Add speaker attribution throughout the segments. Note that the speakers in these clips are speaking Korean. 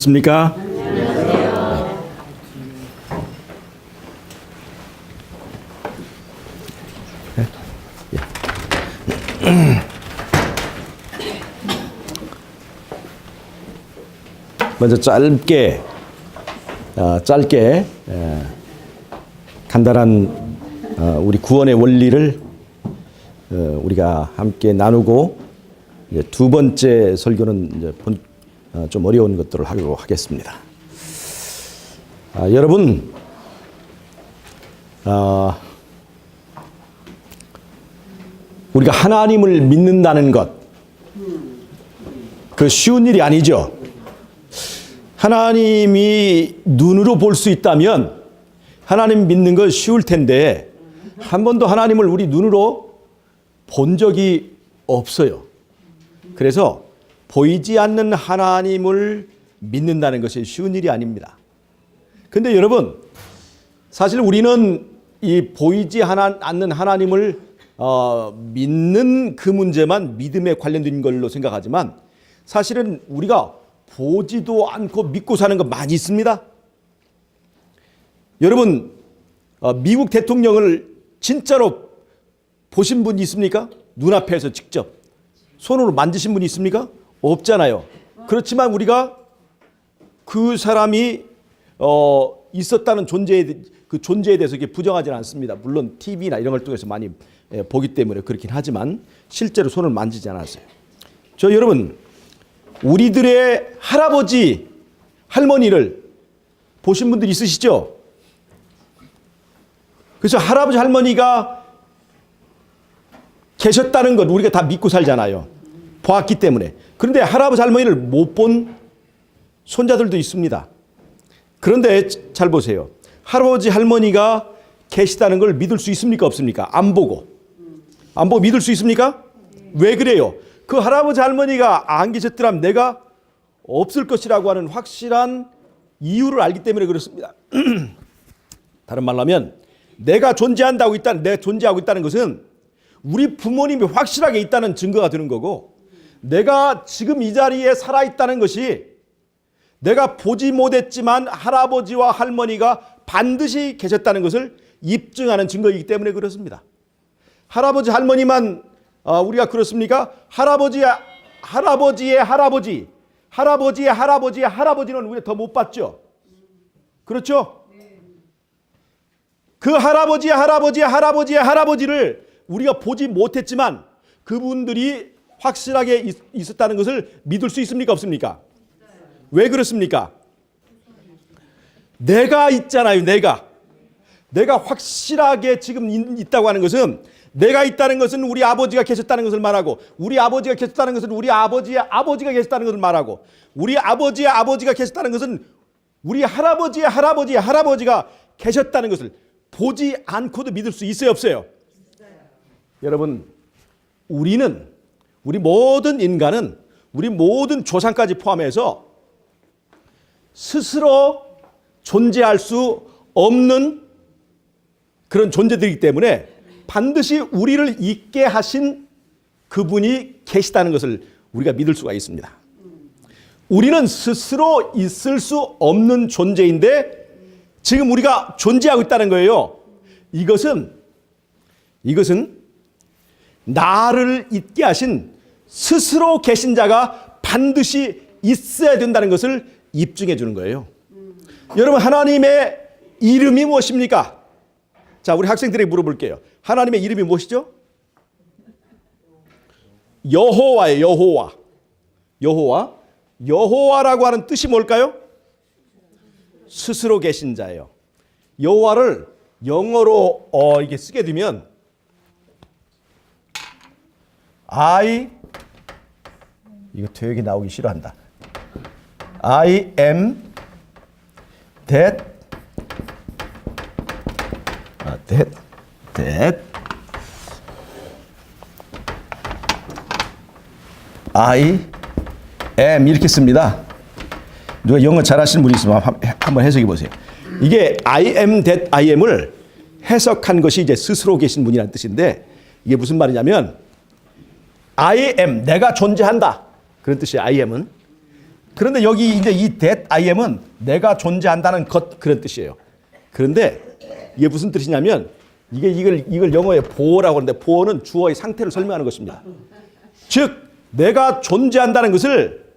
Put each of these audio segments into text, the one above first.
Speaker 1: 안녕하십니까? 먼저 짧게 간단한 우리 구원의 원리를 우리가 함께 나누고 두 번째 설교는 이제 좀 어려운 것들을 하도록 하겠습니다. 여러분, 우리가 하나님을 믿는다는 것, 그 쉬운 일이 아니죠. 하나님이 눈으로 볼 수 있다면 하나님 믿는 건 쉬울 텐데 한 번도 하나님을 우리 눈으로 본 적이 없어요. 그래서 보이지 않는 하나님을 믿는다는 것이 쉬운 일이 아닙니다. 근데 여러분, 사실 우리는 이 보이지 않는 하나님을 믿는 그 문제만 믿음에 관련된 걸로 생각하지만 사실은 우리가 보지도 않고 믿고 사는 거 많이 있습니다. 여러분, 미국 대통령을 진짜로 보신 분 있습니까? 눈앞에서 직접 손으로 만지신 분이 있습니까? 없잖아요. 그렇지만 우리가 그 사람이 있었다는 그 존재에 대해서 부정하지는 않습니다. 물론 TV나 이런 걸 통해서 많이 보기 때문에 그렇긴 하지만 실제로 손을 만지지 않았어요. 여러분, 우리들의 할아버지, 할머니를 보신 분들 있으시죠? 그래서 할아버지, 할머니가 계셨다는 것 우리가 다 믿고 살잖아요. 보았기 때문에. 그런데 할아버지, 할머니를 못 본 손자들도 있습니다. 그런데 잘 보세요. 할아버지, 할머니가 계시다는 걸 믿을 수 있습니까? 없습니까? 안 보고 믿을 수 있습니까? 왜 그래요? 그 할아버지, 할머니가 안 계셨더라면 내가 없을 것이라고 하는 확실한 이유를 알기 때문에 그렇습니다. 다른 말로 하면 내가 존재하고 있다는 것은 우리 부모님이 확실하게 있다는 증거가 되는 거고, 내가 지금 이 자리에 살아있다는 것이 내가 보지 못했지만 할아버지와 할머니가 반드시 계셨다는 것을 입증하는 증거이기 때문에 그렇습니다. 할아버지, 할머니만 우리가 그렇습니까? 할아버지의 할아버지는 우리가 더 못 봤죠. 그렇죠? 그 할아버지를 우리가 보지 못했지만 그분들이 확실하게 있었다는 것을 믿을 수 있습니까? 없습니까? 왜 그렇습니까? 내가 있잖아요. 내가 확실하게 지금 있다고 하는 것은, 내가 있다는 것은 우리 아버지가 계셨다는 것을 말하고, 우리 아버지가 계셨다는 것은 우리 아버지의 아버지가 계셨다는 것을 말하고, 우리 아버지의 아버지가 계셨다는 것은 우리 할아버지의 할아버지가 계셨다는 것을 보지 않고도 믿을 수 있어요, 없어요? 여러분, 우리 모든 인간은, 우리 모든 조상까지 포함해서 스스로 존재할 수 없는 그런 존재들이기 때문에 반드시 우리를 있게 하신 그분이 계시다는 것을 우리가 믿을 수가 있습니다. 우리는 스스로 있을 수 없는 존재인데 지금 우리가 존재하고 있다는 거예요. 이것은 나를 있게 하신 스스로 계신 자가 반드시 있어야 된다는 것을 입증해 주는 거예요. 여러분, 하나님의 이름이 무엇입니까? 자, 우리 학생들에게 물어볼게요. 하나님의 이름이 무엇이죠? 여호와예요. 여호와라고 하는 뜻이 뭘까요? 스스로 계신 자예요. 여호와를 영어로 이게 쓰게 되면 이거 되게 나오기 싫어한다. I am that I am 이렇게 씁니다. 누가 영어 잘하시는 분이 있으면 한번 해석해 보세요. 이게 I am that I am을 해석한 것이 이제 스스로 계신 분이라는 뜻인데, 이게 무슨 말이냐면 I am, 내가 존재한다. 그런 뜻이에요. I am은. 그런데 여기 이제 이 that I am은 내가 존재한다는 것 그런 뜻이에요. 그런데 이게 무슨 뜻이냐면 이걸 영어에 보어라고 하는데 보어는 주어의 상태를 설명하는 것입니다. 즉 내가 존재한다는 것을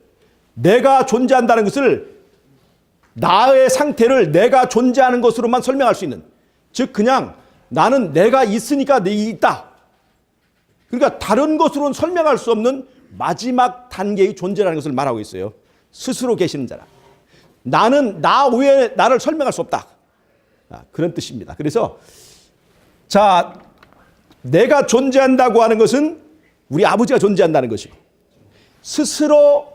Speaker 1: 나의 상태를 내가 존재하는 것으로만 설명할 수 있는, 즉 그냥 나는 내가 있으니까 내 있다. 그러니까 다른 것으로는 설명할 수 없는 마지막 단계의 존재라는 것을 말하고 있어요. 스스로 계시는 자라. 나는 나 외에 나를 설명할 수 없다. 그런 뜻입니다. 그래서 자, 내가 존재한다고 하는 것은 우리 아버지가 존재한다는 것이고, 스스로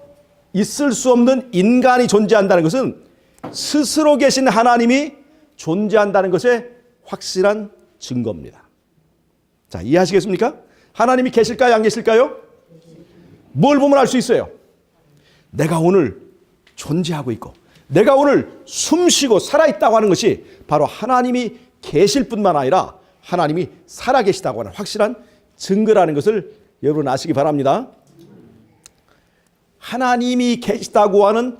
Speaker 1: 있을 수 없는 인간이 존재한다는 것은 스스로 계신 하나님이 존재한다는 것의 확실한 증거입니다. 자, 이해하시겠습니까? 하나님이 계실까요? 안 계실까요? 뭘 보면 알 수 있어요? 내가 오늘 존재하고 있고 내가 오늘 숨쉬고 살아있다고 하는 것이 바로 하나님이 계실 뿐만 아니라 하나님이 살아계시다고 하는 확실한 증거라는 것을 여러분 아시기 바랍니다. 하나님이 계시다고 하는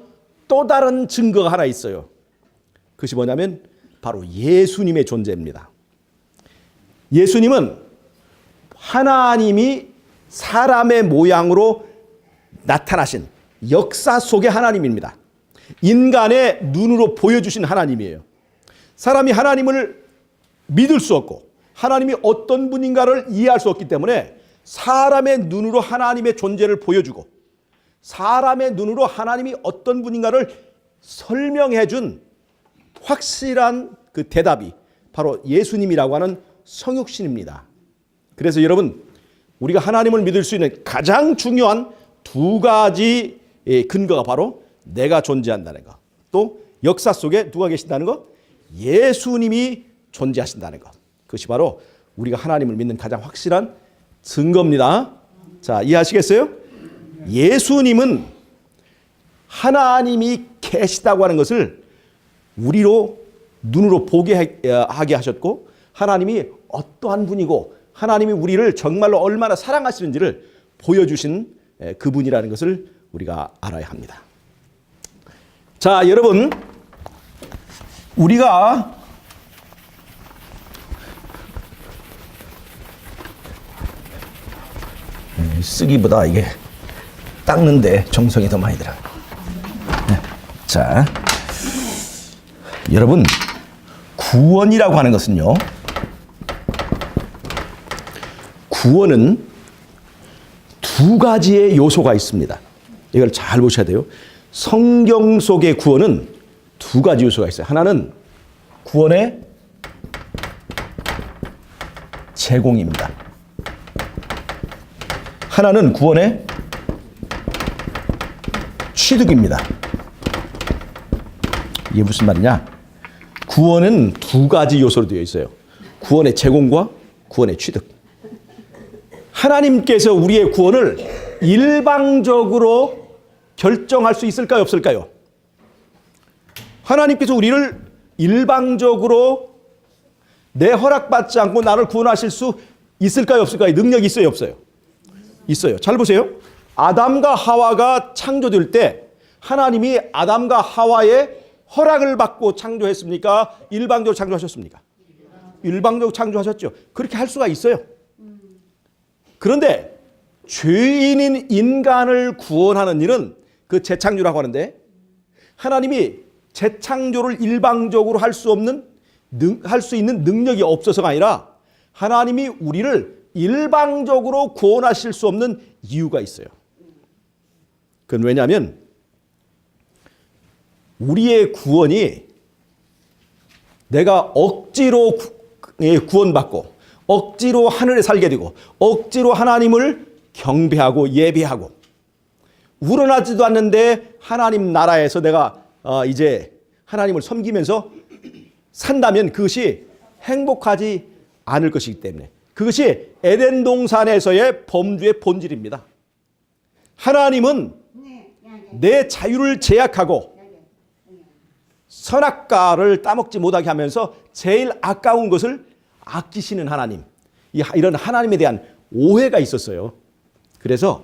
Speaker 1: 또 다른 증거가 하나 있어요. 그것이 뭐냐면 바로 예수님의 존재입니다. 예수님은 하나님이 사람의 모양으로 나타나신 역사 속의 하나님입니다. 인간의 눈으로 보여주신 하나님이에요. 사람이 하나님을 믿을 수 없고 하나님이 어떤 분인가를 이해할 수 없기 때문에 사람의 눈으로 하나님의 존재를 보여주고 사람의 눈으로 하나님이 어떤 분인가를 설명해 준 확실한 그 대답이 바로 예수님이라고 하는 성육신입니다. 그래서 여러분, 우리가 하나님을 믿을 수 있는 가장 중요한 두 가지 근거가 바로 내가 존재한다는 것, 또 역사 속에 누가 계신다는 것, 예수님이 존재하신다는 것. 그것이 바로 우리가 하나님을 믿는 가장 확실한 증거입니다. 자, 이해하시겠어요? 예수님은 하나님이 계시다고 하는 것을 우리로 눈으로 보게 하게 하셨고, 하나님이 어떠한 분이고 하나님이 우리를 정말로 얼마나 사랑하시는지를 보여주신 그분이라는 것을 우리가 알아야 합니다. 자, 여러분, 우리가 쓰기보다 이게 닦는데 정성이 더 많이 들어요. 자, 여러분, 구원이라고 하는 것은요, 구원은 두 가지의 요소가 있습니다. 이걸 잘 보셔야 돼요. 성경 속의 구원은 두 가지 요소가 있어요. 하나는 구원의 제공입니다. 하나는 구원의 취득입니다. 이게 무슨 말이냐? 구원은 두 가지 요소로 되어 있어요. 구원의 제공과 구원의 취득. 하나님께서 우리의 구원을 일방적으로 결정할 수 있을까요? 없을까요? 하나님께서 우리를 일방적으로 내 허락받지 않고 나를 구원하실 수 있을까요? 없을까요? 능력이 있어요? 없어요? 있어요. 잘 보세요. 아담과 하와가 창조될 때 하나님이 아담과 하와의 허락을 받고 창조했습니까? 일방적으로 창조하셨습니까? 일방적으로 창조하셨죠. 그렇게 할 수가 있어요. 그런데 죄인인 인간을 구원하는 일은 그 재창조라고 하는데, 하나님이 재창조를 일방적으로 할 수 있는 능력이 없어서가 아니라 하나님이 우리를 일방적으로 구원하실 수 없는 이유가 있어요. 그건 왜냐하면 우리의 구원이 내가 억지로 구원받고 억지로 하늘에 살게 되고 억지로 하나님을 경배하고 예배하고 우러나지도 않는데 하나님 나라에서 내가 이제 하나님을 섬기면서 산다면 그것이 행복하지 않을 것이기 때문에, 그것이 에덴 동산에서의 범죄의 본질입니다. 하나님은 내 자유를 제약하고 선악과를 따먹지 못하게 하면서 제일 아까운 것을 아끼시는 하나님, 이런 하나님에 대한 오해가 있었어요. 그래서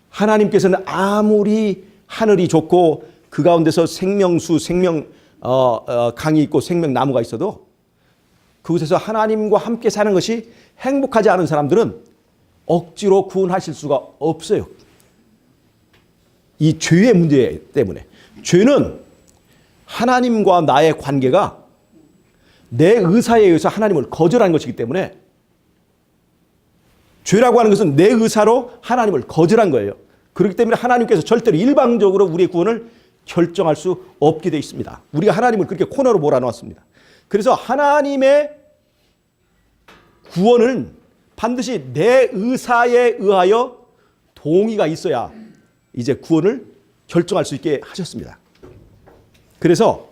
Speaker 1: 하나님께서는 아무리 하늘이 좋고 그 가운데서 생명수, 강이 있고 생명나무가 있어도 그곳에서 하나님과 함께 사는 것이 행복하지 않은 사람들은 억지로 구원하실 수가 없어요. 이 죄의 문제 때문에. 죄는 하나님과 나의 관계가 내 의사에 의해서 하나님을 거절한 것이기 때문에, 죄라고 하는 것은 내 의사로 하나님을 거절한 거예요. 그렇기 때문에 하나님께서 절대로 일방적으로 우리의 구원을 결정할 수 없게 되어 있습니다. 우리가 하나님을 그렇게 코너로 몰아놓았습니다. 그래서 하나님의 구원은 반드시 내 의사에 의하여 동의가 있어야 이제 구원을 결정할 수 있게 하셨습니다. 그래서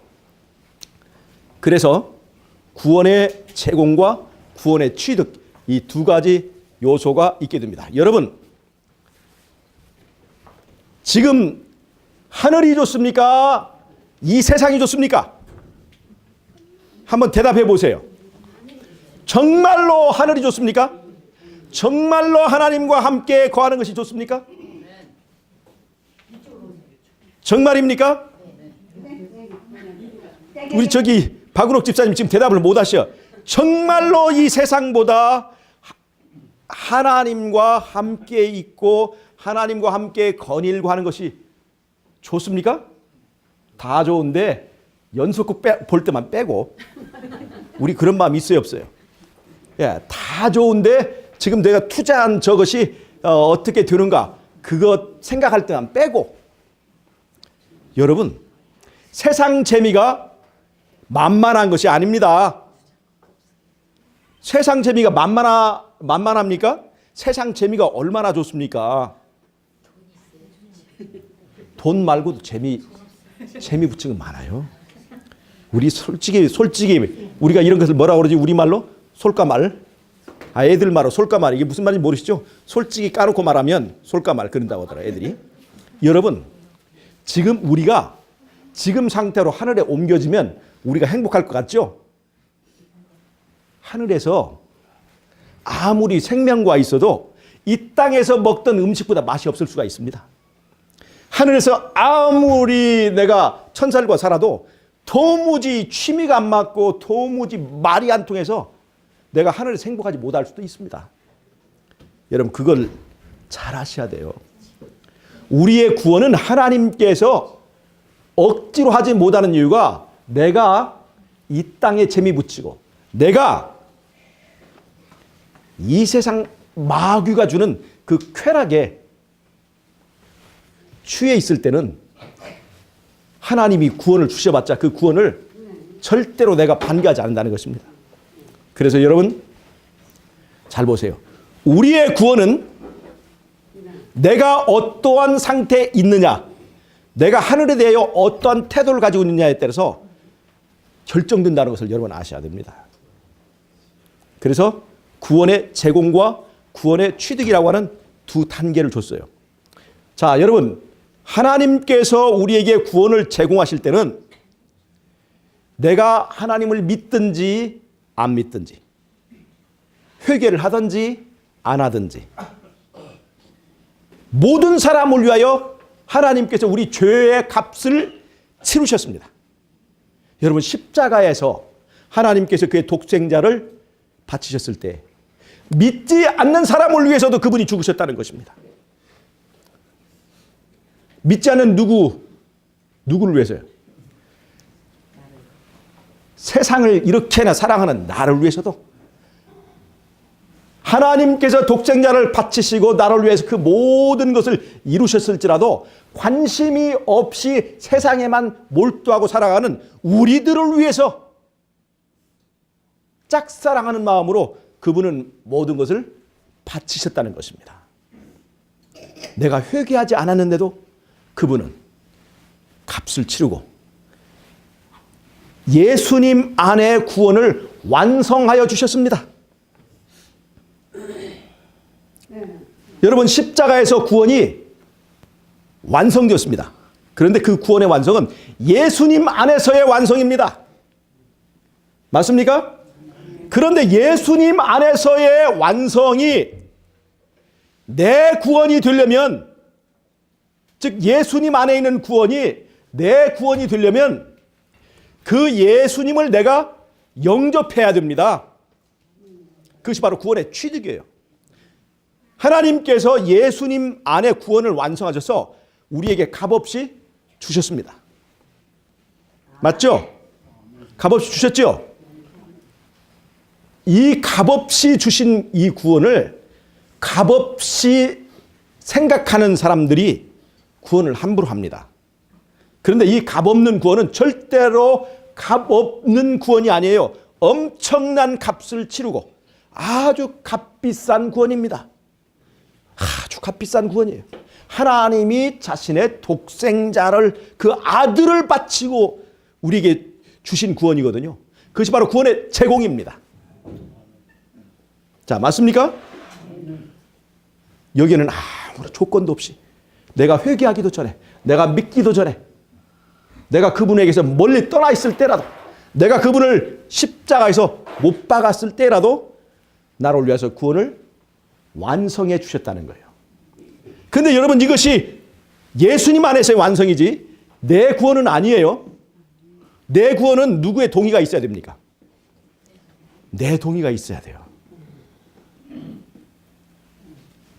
Speaker 1: 구원의 제공과 구원의 취득, 이 두 가지 요소가 있게 됩니다. 여러분, 지금 하늘이 좋습니까? 이 세상이 좋습니까? 한번 대답해 보세요. 정말로 하늘이 좋습니까? 정말로 하나님과 함께 거하는 것이 좋습니까? 정말입니까? 우리 저기 박은옥 집사님 지금 대답을 못 하셔. 정말로 이 세상보다 하나님과 함께 있고 하나님과 함께 건일과 하는 것이 좋습니까? 다 좋은데 연속극 볼 때만 빼고. 우리 그런 마음 있어요, 없어요? 예, 다 좋은데 지금 내가 투자한 저것이 어떻게 되는가, 그것 생각할 때만 빼고. 여러분, 세상 재미가 만만한 것이 아닙니다. 세상 재미가 만만합니까? 세상 재미가 얼마나 좋습니까? 돈 말고도 재미 붙인 거 많아요. 우리 솔직히 우리가 이런 것을 뭐라고 그러지? 우리말로 솔까말. 애들 말로 솔까말. 이게 무슨 말인지 모르시죠? 솔직히 까놓고 말하면 솔까말 그런다고 하더라, 애들이. 여러분, 지금 우리가 지금 상태로 하늘에 옮겨지면 우리가 행복할 것 같죠? 하늘에서 아무리 생명과 있어도 이 땅에서 먹던 음식보다 맛이 없을 수가 있습니다. 하늘에서 아무리 내가 천사들과 살아도 도무지 취미가 안 맞고 도무지 말이 안 통해서 내가 하늘에서 행복하지 못할 수도 있습니다. 여러분, 그걸 잘 아셔야 돼요. 우리의 구원은 하나님께서 억지로 하지 못하는 이유가, 내가 이 땅에 재미 붙이고 내가 이 세상 마귀가 주는 그 쾌락에 취해 있을 때는 하나님이 구원을 주셔봤자 그 구원을 절대로 내가 반기하지 않는다는 것입니다. 그래서 여러분, 잘 보세요. 우리의 구원은 내가 어떠한 상태에 있느냐, 내가 하늘에 대하여 어떠한 태도를 가지고 있느냐에 따라서 결정된다는 것을 여러분 아셔야 됩니다. 그래서 구원의 제공과 구원의 취득이라고 하는 두 단계를 줬어요. 자, 여러분, 하나님께서 우리에게 구원을 제공하실 때는 내가 하나님을 믿든지 안 믿든지, 회개를 하든지 안 하든지, 모든 사람을 위하여 하나님께서 우리 죄의 값을 치르셨습니다. 여러분, 십자가에서 하나님께서 그의 독생자를 바치셨을 때 믿지 않는 사람을 위해서도 그분이 죽으셨다는 것입니다. 믿지 않는 누구를 위해서요? 세상을 이렇게나 사랑하는 나를 위해서도 하나님께서 독생자를 바치시고 나를 위해서 그 모든 것을 이루셨을지라도 관심이 없이 세상에만 몰두하고 살아가는 우리들을 위해서 짝사랑하는 마음으로 그분은 모든 것을 바치셨다는 것입니다. 내가 회개하지 않았는데도 그분은 값을 치르고 예수님 안에 구원을 완성하여 주셨습니다. 여러분, 십자가에서 구원이 완성되었습니다. 그런데 그 구원의 완성은 예수님 안에서의 완성입니다. 맞습니까? 그런데 예수님 안에서의 완성이 내 구원이 되려면 즉 예수님 안에 있는 구원이 내 구원이 되려면 그 예수님을 내가 영접해야 됩니다. 그것이 바로 구원의 취득이에요. 하나님께서 예수님 안에 구원을 완성하셔서 우리에게 값없이 주셨습니다. 맞죠? 값없이 주셨죠? 이 값없이 주신 이 구원을 값없이 생각하는 사람들이 구원을 함부로 합니다. 그런데 이 값없는 구원은 절대로 값없는 구원이 아니에요. 엄청난 값을 치르고 아주 값비싼 구원입니다. 아주 값비싼 구원이에요. 하나님이 자신의 독생자를 그 아들을 바치고 우리에게 주신 구원이거든요. 그것이 바로 구원의 제공입니다. 자, 맞습니까? 여기에는 아무런 조건도 없이 내가 회개하기도 전에, 내가 믿기도 전에, 내가 그분에게서 멀리 떠나 있을 때라도, 내가 그분을 십자가에서 못 박았을 때라도 나를 위해서 구원을 완성해 주셨다는 거예요. 그런데 여러분, 이것이 예수님 안에서의 완성이지 내 구원은 아니에요. 내 구원은 누구의 동의가 있어야 됩니까? 내 동의가 있어야 돼요.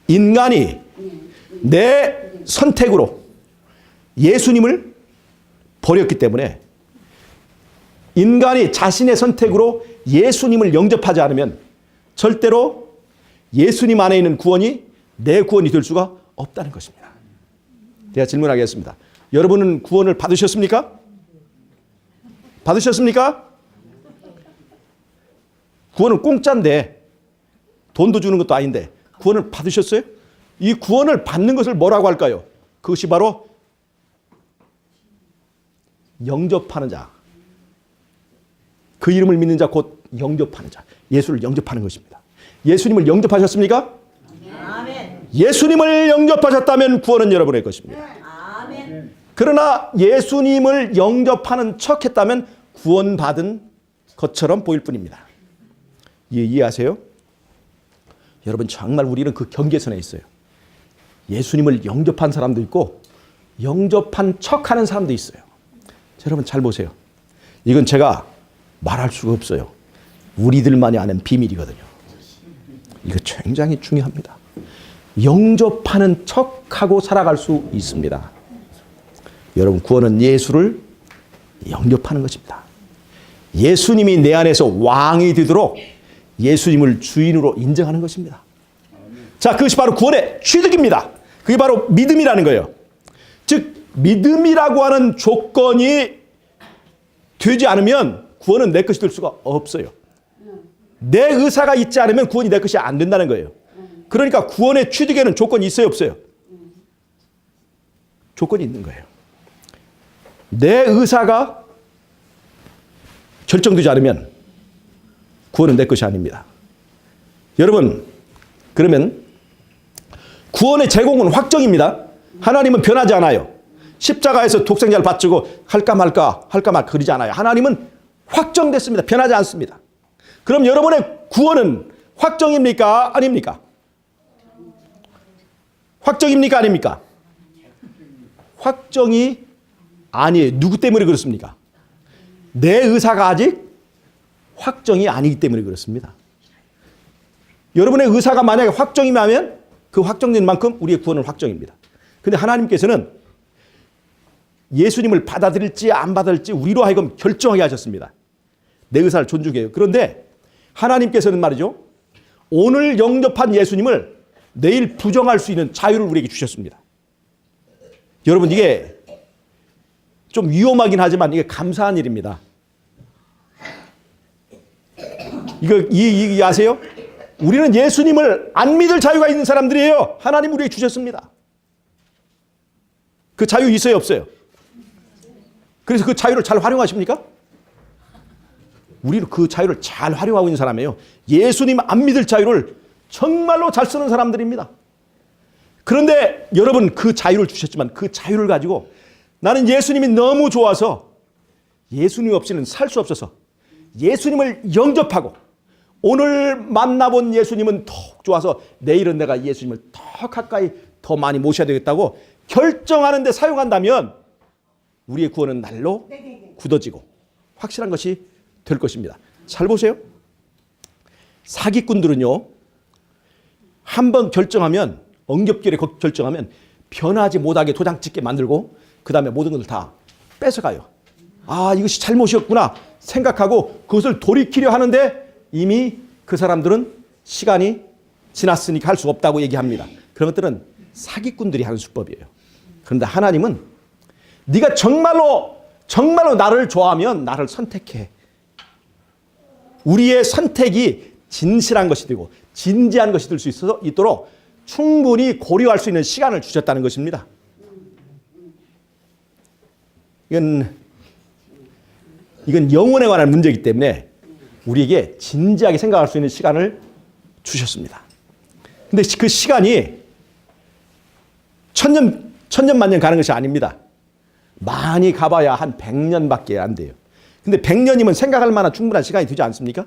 Speaker 1: 인간이 내 선택으로 예수님을 버렸기 때문에, 인간이 자신의 선택으로 예수님을 영접하지 않으면 절대로 예수님 안에 있는 구원이 내 구원이 될 수가 없다는 것입니다. 제가 질문하겠습니다. 여러분은 구원을 받으셨습니까? 받으셨습니까? 구원은 공짜인데, 돈도 주는 것도 아닌데 구원을 받으셨어요? 이 구원을 받는 것을 뭐라고 할까요? 그것이 바로 영접하는 자. 그 이름을 믿는 자, 곧 영접하는 자. 예수를 영접하는 것입니다. 예수님을 영접하셨습니까? 아멘. 예수님을 영접하셨다면 구원은 여러분의 것입니다. 아멘. 그러나 예수님을 영접하는 척했다면 구원받은 것처럼 보일 뿐입니다. 이해하세요? 여러분, 정말 우리는 그 경계선에 있어요. 예수님을 영접한 사람도 있고 영접한 척하는 사람도 있어요. 여러분, 잘 보세요. 이건 제가 말할 수가 없어요. 우리들만이 아는 비밀이거든요. 이거 굉장히 중요합니다. 영접하는 척하고 살아갈 수 있습니다. 여러분, 구원은 예수를 영접하는 것입니다. 예수님이 내 안에서 왕이 되도록 예수님을 주인으로 인정하는 것입니다. 자, 그것이 바로 구원의 취득입니다. 그게 바로 믿음이라는 거예요. 즉, 믿음이라고 하는 조건이 되지 않으면 구원은 내 것이 될 수가 없어요. 내 의사가 있지 않으면 구원이 내 것이 안 된다는 거예요. 그러니까 구원의 취득에는 조건이 있어요, 없어요? 조건이 있는 거예요. 내 의사가 결정되지 않으면 구원은 내 것이 아닙니다. 여러분, 그러면 구원의 제공은 확정입니다. 하나님은 변하지 않아요. 십자가에서 독생자를 바치고 할까 말까 그러지 않아요. 하나님은 확정됐습니다. 변하지 않습니다. 그럼 여러분의 구원은 확정입니까? 아닙니까? 확정입니까? 아닙니까? 확정이 아니에요. 누구 때문에 그렇습니까? 내 의사가 아직 확정이 아니기 때문에 그렇습니다. 여러분의 의사가 만약에 확정이면 그 확정된 만큼 우리의 구원은 확정입니다. 그런데 하나님께서는 예수님을 받아들일지 안 받아들일지 우리로 하여금 결정하게 하셨습니다. 내 의사를 존중해요. 그런데 하나님께서는 말이죠, 오늘 영접한 예수님을 내일 부정할 수 있는 자유를 우리에게 주셨습니다. 여러분, 이게 좀 위험하긴 하지만 이게 감사한 일입니다. 이거 아세요? 우리는 예수님을 안 믿을 자유가 있는 사람들이에요. 하나님 우리에게 주셨습니다. 그 자유 있어요, 없어요? 그래서 그 자유를 잘 활용하십니까? 우리는 그 자유를 잘 활용하고 있는 사람이에요. 예수님 안 믿을 자유를 정말로 잘 쓰는 사람들입니다. 그런데 여러분, 그 자유를 주셨지만 그 자유를 가지고 나는 예수님이 너무 좋아서 예수님 없이는 살 수 없어서 예수님을 영접하고 오늘 만나본 예수님은 더욱 좋아서 내일은 내가 예수님을 더 가까이 더 많이 모셔야 되겠다고 결정하는 데 사용한다면 우리의 구원은 날로 굳어지고 확실한 것이 될 것입니다. 잘 보세요. 사기꾼들은요, 한번 결정하면, 엉겹결에 결정하면 변하지 못하게 도장 찍게 만들고 그 다음에 모든 것을 다 뺏어가요. 아, 이것이 잘못이었구나 생각하고 그것을 돌이키려 하는데 이미 그 사람들은 시간이 지났으니까 할 수 없다고 얘기합니다. 그런 것들은 사기꾼들이 하는 수법이에요. 그런데 하나님은 네가 정말로 나를 좋아하면 나를 선택해. 우리의 선택이 진실한 것이 되고 진지한 것이 될 수 있도록 충분히 고려할 수 있는 시간을 주셨다는 것입니다. 이건 영혼에 관한 문제이기 때문에 우리에게 진지하게 생각할 수 있는 시간을 주셨습니다. 근데 그 시간이 천년만년 가는 것이 아닙니다. 많이 가봐야 한 100년밖에 안 돼요. 근데 100년이면 생각할 만한 충분한 시간이 되지 않습니까?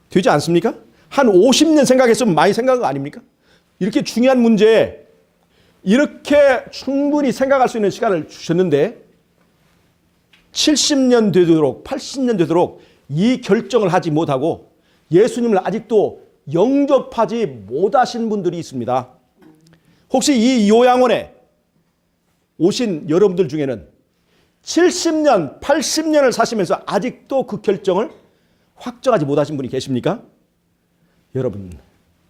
Speaker 1: 되지 않습니까? 한 50년 생각했으면 많이 생각한 거 아닙니까? 이렇게 중요한 문제에 이렇게 충분히 생각할 수 있는 시간을 주셨는데 70년 되도록 80년 되도록 이 결정을 하지 못하고 예수님을 아직도 영접하지 못하신 분들이 있습니다. 혹시 이 요양원에 오신 여러분들 중에는 70년, 80년을 사시면서 아직도 그 결정을 확정하지 못하신 분이 계십니까? 여러분,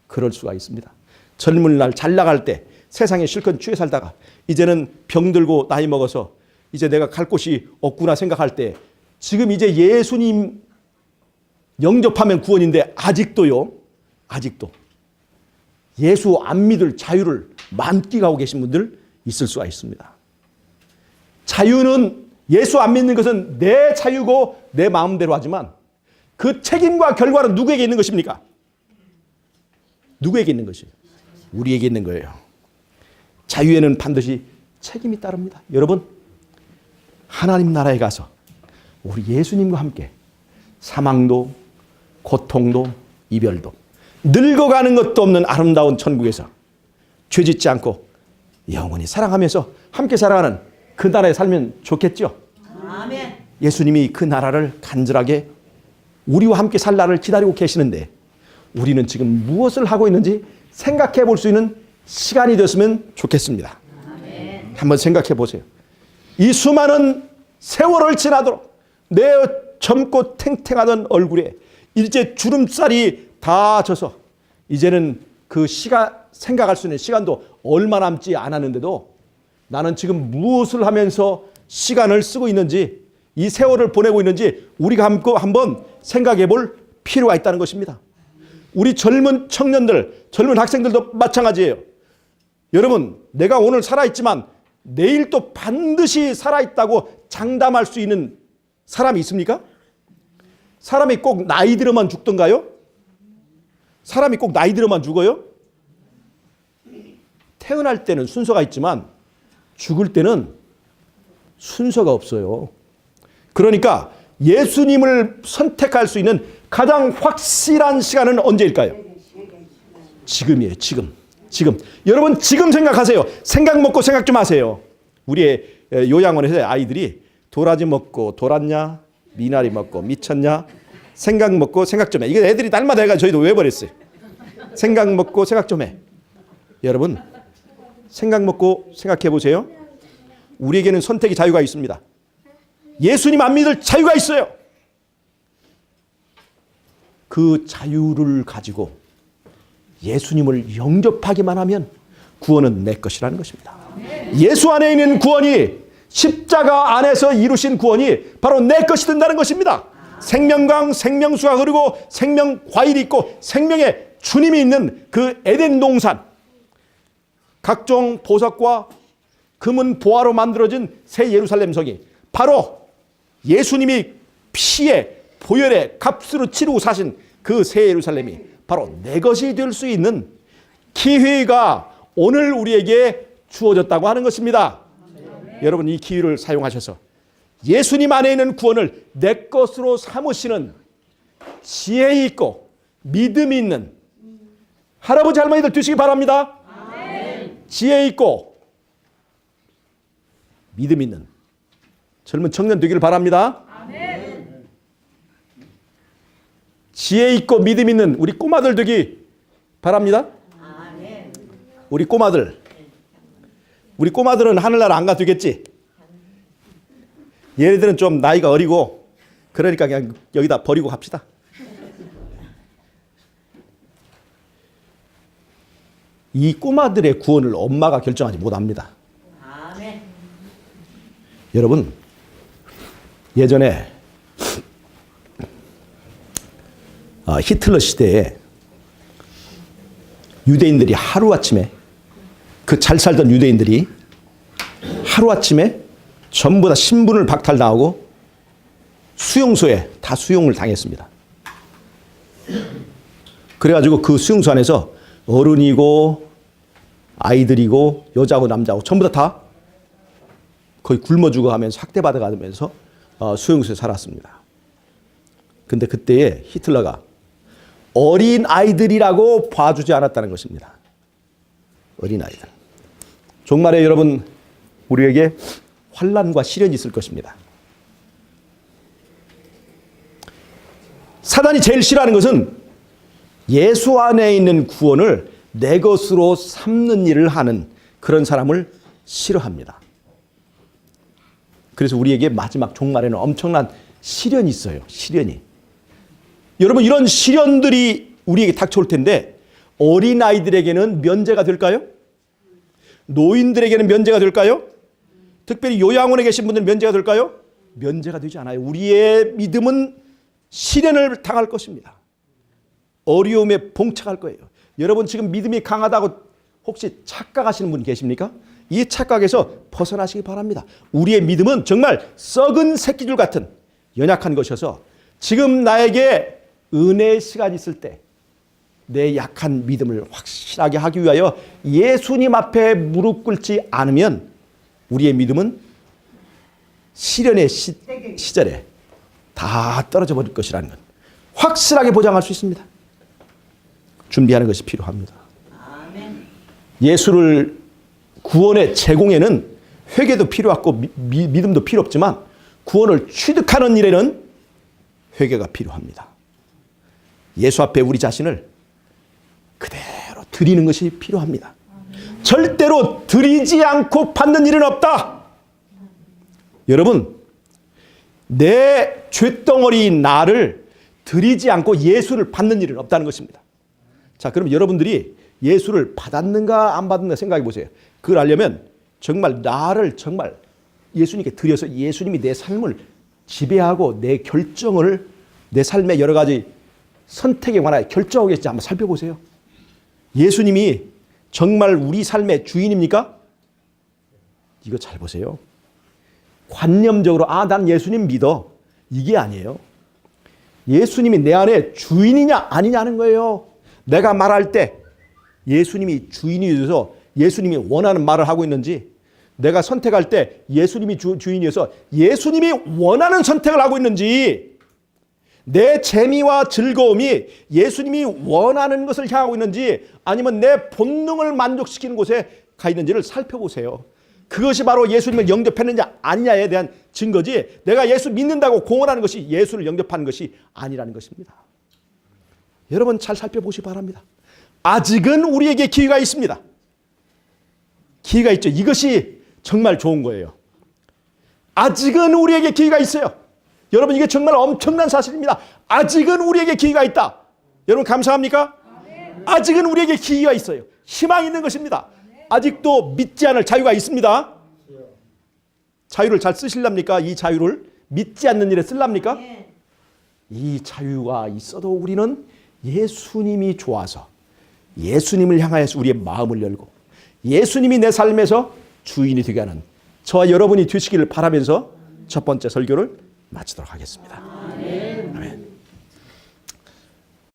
Speaker 1: 그럴 수가 있습니다. 젊은 날 잘 나갈 때 세상에 실컷 취해 살다가 이제는 병들고 나이 먹어서 이제 내가 갈 곳이 없구나 생각할 때 지금 이제 예수님 영접하면 구원인데 아직도 예수 안 믿을 자유를 만끽하고 계신 분들 있을 수가 있습니다. 자유는 예수 안 믿는 것은 내 자유고 내 마음대로 하지만 그 책임과 결과는 누구에게 있는 것입니까? 누구에게 있는 것이에요? 우리에게 있는 거예요. 자유에는 반드시 책임이 따릅니다. 여러분, 하나님 나라에 가서 우리 예수님과 함께 사망도 고통도 이별도 늙어가는 것도 없는 아름다운 천국에서 죄짓지 않고 영원히 사랑하면서 함께 살아가는 그 나라에 살면 좋겠죠. 아멘. 예수님이 그 나라를 간절하게 우리와 함께 살 날을 기다리고 계시는데 우리는 지금 무엇을 하고 있는지 생각해 볼 수 있는 시간이 됐으면 좋겠습니다. 아멘. 한번 생각해 보세요. 이 수많은 세월을 지나도록 내 젊고 탱탱하던 얼굴에 이제 주름살이 다 져서 이제는 그 시간 생각할 수 있는 시간도 얼마 남지 않았는데도 나는 지금 무엇을 하면서 시간을 쓰고 있는지 이 세월을 보내고 있는지 우리가 한번 생각해 볼 필요가 있다는 것입니다. 우리 젊은 청년들, 젊은 학생들도 마찬가지예요. 여러분, 내가 오늘 살아있지만 내일 또 반드시 살아있다고 장담할 수 있는 사람이 있습니까? 사람이 꼭 나이 들어만 죽던가요? 사람이 꼭 나이 들어만 죽어요? 태어날 때는 순서가 있지만 죽을 때는 순서가 없어요. 그러니까 예수님을 선택할 수 있는 가장 확실한 시간은 언제일까요? 지금이에요. 지금. 여러분, 지금 생각하세요. 생각 먹고 생각 좀 하세요. 우리의 요양원에서 아이들이 도라지 먹고 돌았냐, 미나리 먹고 미쳤냐, 생각 먹고 생각 좀 해. 이거 애들이 날마다 해가지고 저희도 외워버렸어요. 생각 먹고 생각 좀 해. 여러분, 생각 먹고 생각해 보세요. 우리에게는 선택의 자유가 있습니다. 예수님 안 믿을 자유가 있어요. 그 자유를 가지고 예수님을 영접하기만 하면 구원은 내 것이라는 것입니다. 예수 안에 있는 구원이 십자가 안에서 이루신 구원이 바로 내 것이 된다는 것입니다. 생명강, 생명수가 흐르고 생명과일이 있고 생명의 주님이 있는 그 에덴 동산, 각종 보석과 금은 보화로 만들어진 새 예루살렘 성이 바로 예수님이 피에 보혈의 값으로 치르고 사신 그 새 예루살렘이 바로 내 것이 될 수 있는 기회가 오늘 우리에게 주어졌다고 하는 것입니다. 여러분, 이 기회를 사용하셔서 예수님 안에 있는 구원을 내 것으로 삼으시는 지혜 있고 믿음이 있는 할아버지 할머니들 되시기 바랍니다. 지혜 있고 믿음 있는 젊은 청년 되기를 바랍니다. 지혜 있고 믿음 있는 우리 꼬마들 되기 바랍니다. 우리 꼬마들은 하늘나라 안 가도 되겠지? 얘네들은 좀 나이가 어리고 그러니까 그냥 여기다 버리고 갑시다. 이 꼬마들의 구원을 엄마가 결정하지 못합니다. 여러분, 예전에 히틀러 시대에 유대인들이 하루아침에 그 잘 살던 유대인들이 하루아침에 전부 다 신분을 박탈당하고 수용소에 다 수용을 당했습니다. 그래가지고 그 수용소 안에서 어른이고 아이들이고 여자고 남자고 전부 다 거의 굶어 죽어가면서 학대받아가면서 수용소에 살았습니다. 근데 그때에 히틀러가 어린 아이들이라고 봐주지 않았다는 것입니다. 어린 아이들. 종말에 여러분 우리에게 환난과 시련이 있을 것입니다. 사단이 제일 싫어하는 것은 예수 안에 있는 구원을 내 것으로 삼는 일을 하는 그런 사람을 싫어합니다. 그래서 우리에게 마지막 종말에는 엄청난 시련이 있어요. 시련이. 여러분 이런 시련들이 우리에게 닥쳐올 텐데 어린아이들에게는 면제가 될까요? 노인들에게는 면제가 될까요? 특별히 요양원에 계신 분들은 면제가 될까요? 면제가 되지 않아요. 우리의 믿음은 시련을 당할 것입니다. 어려움에 봉착할 거예요. 여러분 지금 믿음이 강하다고 혹시 착각하시는 분 계십니까? 이 착각에서 벗어나시기 바랍니다. 우리의 믿음은 정말 썩은 새끼줄 같은 연약한 것이어서 지금 나에게 은혜의 시간이 있을 때 내 약한 믿음을 확실하게 하기 위하여 예수님 앞에 무릎 꿇지 않으면 우리의 믿음은 시련의 시절에 다 떨어져 버릴 것이라는 것 확실하게 보장할 수 있습니다. 준비하는 것이 필요합니다. 예수를 구원의 제공에는 회개도 필요하고 믿음도 필요 없지만 구원을 취득하는 일에는 회개가 필요합니다. 예수 앞에 우리 자신을 그대로 드리는 것이 필요합니다. 절대로 드리지 않고 받는 일은 없다. 여러분, 내 쇳덩어리인 나를 드리지 않고 예수를 받는 일은 없다는 것입니다. 자, 그럼 여러분들이 예수를 받았는가 안 받았는가 생각해 보세요. 그걸 알려면 정말 나를 정말 예수님께 드려서 예수님이 내 삶을 지배하고 내 결정을 내 삶의 여러 가지 선택에 관하여 결정하고 계신지 한번 살펴보세요. 예수님이 정말 우리 삶의 주인입니까? 이거 잘 보세요. 관념적으로 난 예수님 믿어. 이게 아니에요. 예수님이 내 안에 주인이냐 아니냐는 거예요. 내가 말할 때 예수님이 주인이 되어서 예수님이 원하는 말을 하고 있는지 내가 선택할 때 예수님이 주인이어서 예수님이 원하는 선택을 하고 있는지 내 재미와 즐거움이 예수님이 원하는 것을 향하고 있는지 아니면 내 본능을 만족시키는 곳에 가 있는지를 살펴보세요. 그것이 바로 예수님을 영접했느냐 아니냐에 대한 증거지 내가 예수 믿는다고 공언하는 것이 예수를 영접하는 것이 아니라는 것입니다. 여러분 잘 살펴보시기 바랍니다. 아직은 우리에게 기회가 있습니다. 기회가 있죠. 이것이 정말 좋은 거예요. 아직은 우리에게 기회가 있어요. 여러분 이게 정말 엄청난 사실입니다. 아직은 우리에게 기회가 있다. 여러분 감사합니까? 아직은 우리에게 기회가 있어요. 희망이 있는 것입니다. 아직도 믿지 않을 자유가 있습니다. 자유를 잘 쓰실랍니까? 이 자유를 믿지 않는 일에 쓸랍니까? 이 자유가 있어도 우리는 예수님이 좋아서 예수님을 향하여서 우리의 마음을 열고 예수님이 내 삶에서 주인이 되게 하는 저와 여러분이 되시기를 바라면서 첫 번째 설교를 마치도록 하겠습니다. 아멘.